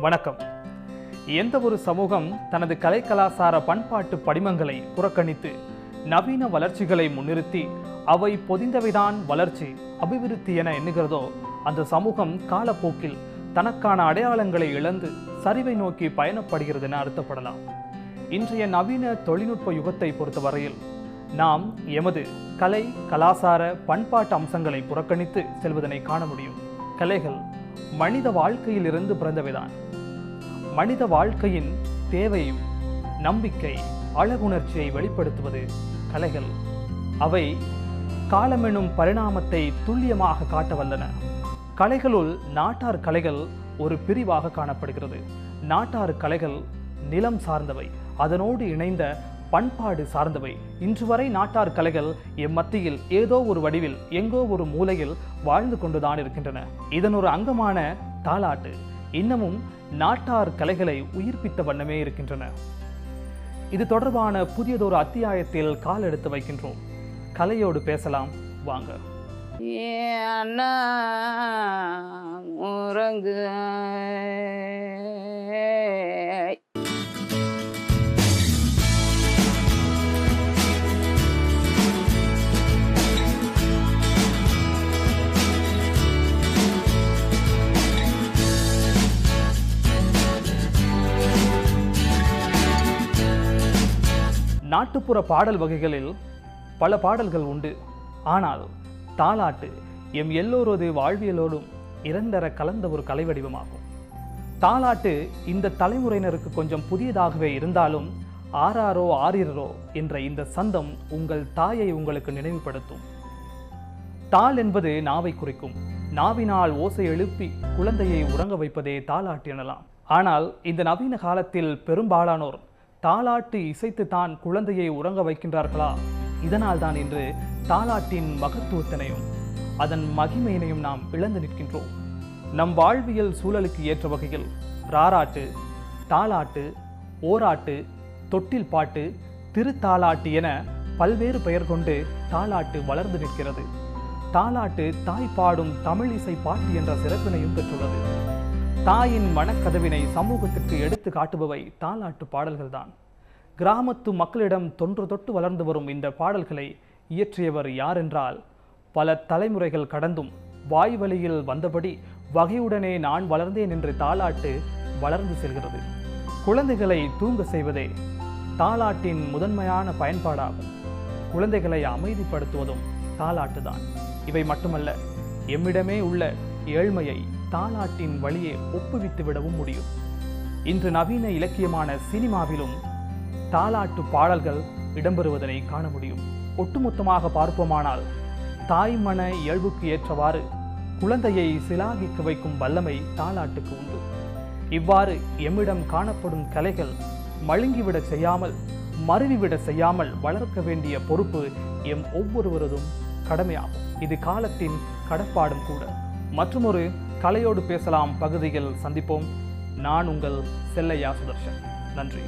வணக்கம். எந்த ஒரு சமூகம் தனது கலை கலாசார பண்பாட்டு படிமங்களை புறக்கணித்து நவீன வளர்ச்சிகளை முன்னிறுத்தி அவை பொதிந்தவைதான் வளர்ச்சி அபிவிருத்தி என எண்ணுகிறதோ அந்த சமூகம் காலப்போக்கில் தனக்கான அடையாளங்களை இழந்து சரிவை நோக்கி பயணப்படுகிறது என அர்த்தப்படலாம். இன்றைய நவீன தொழில்நுட்ப யுகத்தை பொறுத்தவரையில் நாம் எமது கலை கலாசார பண்பாட்டு அம்சங்களை புறக்கணித்து செல்வதனை காண முடியும். கலைகள் மனித வாழ்க்கையிலிருந்து பிறந்தவைதான். மனித வாழ்க்கையின் தேவையும் நம்பிக்கை அழகுணர்ச்சியை வெளிப்படுத்துவது கலைகள். அவை காலமெனும் பரிணாமத்தை துல்லியமாக காட்ட வல்லன. கலைகளுள் நாட்டார் கலைகள் ஒரு பிரிவாக காணப்படுகிறது. நாட்டார் கலைகள் நிலம் சார்ந்தவை, அதனோடு இணைந்த பண்பாடு சார்ந்தவை. இன்று வரை நாட்டார் கலைகள் எம்மத்தியில் ஏதோ ஒரு வடிவில் எங்கோ ஒரு மூலையில் வாழ்ந்து கொண்டுதான் இருக்கின்றன. இதன் ஒரு அங்கமான தாலாட்டு இன்னமும் நாட்டார் கலைகளை உயிர்ப்பித்த வண்ணமே இருக்கின்றன. இது தொடர்பான புதியதொரு அத்தியாயத்தில் கால் எடுத்து வைக்கின்றோம். கலையோடு பேசலாம் வாங்க. நாட்டுப்புற பாடல் வகைகளில் பல பாடல்கள் உண்டு. ஆனால் தாலாட்டு எம் எல்லோரது வாழ்வியலோடும் இரண்டர கலந்த ஒரு கலை வடிவமாகும். தாலாட்டு இந்த தலைமுறையினருக்கு கொஞ்சம் புதியதாகவே இருந்தாலும் ஆராரோ ஆரிரோ என்ற இந்த சந்தம் உங்கள் தாயை உங்களுக்கு நினைவுபடுத்தும். தாள் என்பது நாவை குறிக்கும். நாவினால் ஓசை எழுப்பி குழந்தையை உறங்க வைப்பதே தாலாட்டு எனலாம். ஆனால் இந்த நவீன காலத்தில் பெரும்பாலானோர் தாலாட்டு இசைத்து தான் குழந்தையை உறங்க வைக்கின்றார்களா? இதனால் தான் இன்று தாலாட்டின் மகத்துவத்தினையும் அதன் மகிமையினையும் நாம் இழந்து நிற்கின்றோம். நம் வாழ்வியல் சூழலுக்கு ஏற்ற வகையில் ராராட்டு, தாலாட்டு, ஓராட்டு, தொட்டில் பாட்டு, திருத்தாலாட்டு என பல்வேறு பெயர் கொண்டு தாலாட்டு வளர்ந்து நிற்கிறது. தாலாட்டு தாய் பாடும் தமிழ் இசை பாட்டு என்ற சிறப்பினையும் பெற்றுள்ளது. தாயின் மனக்கதவினை சமூகத்திற்கு எடுத்து காட்டுபவை தாலாட்டு பாடல்கள் தான். கிராமத்து மக்களிடம் தொன்று தொட்டு வளர்ந்து வரும் இந்த பாடல்களை இயற்றியவர் யார் என்றால், பல தலைமுறைகள் கடந்தும் வாய் வழியில் வந்தபடி வகையுடனே நான் வளர்ந்தேன் என்று தாலாட்டு வளர்ந்து செல்கிறது. குழந்தைகளை தூங்க செய்வதே தாலாட்டின் முதன்மையான பயன்பாடாகும். குழந்தைகளை அமைதிப்படுத்துவதும் தாலாட்டு தான். இவை மட்டுமல்ல, எம்மிடமே உள்ள ஏழ்மையை தாலாட்டின் வழியே ஒப்புவித்து விடவும் முடியும். இன்று நவீன இலக்கியமான சினிமாவிலும் தாலாட்டு பாடல்கள் இடம்பெறுவதனை காண முடியும். ஒட்டுமொத்தமாக பார்ப்போமானால் தாய்மன இயல்புக்கு ஏற்றவாறு குழந்தையை சிலாகிக்க வைக்கும் வல்லமை தாலாட்டுக்கு உண்டு. இவ்வாறு எம்மிடம் காணப்படும் கலைகள் மழுங்கிவிட செய்யாமல் மருவிவிட செய்யாமல் வளர்க்க வேண்டிய பொறுப்பு எம் ஒவ்வொருவரதும் கடமையாகும். இது காலத்தின் கடப்பாடும் கூட. மற்றுமொரு கலையோடு பேசலாம் பகுதியில் சந்திப்போம். நான் உங்கள் செல்லையா சுதர்ஷன். நன்றி.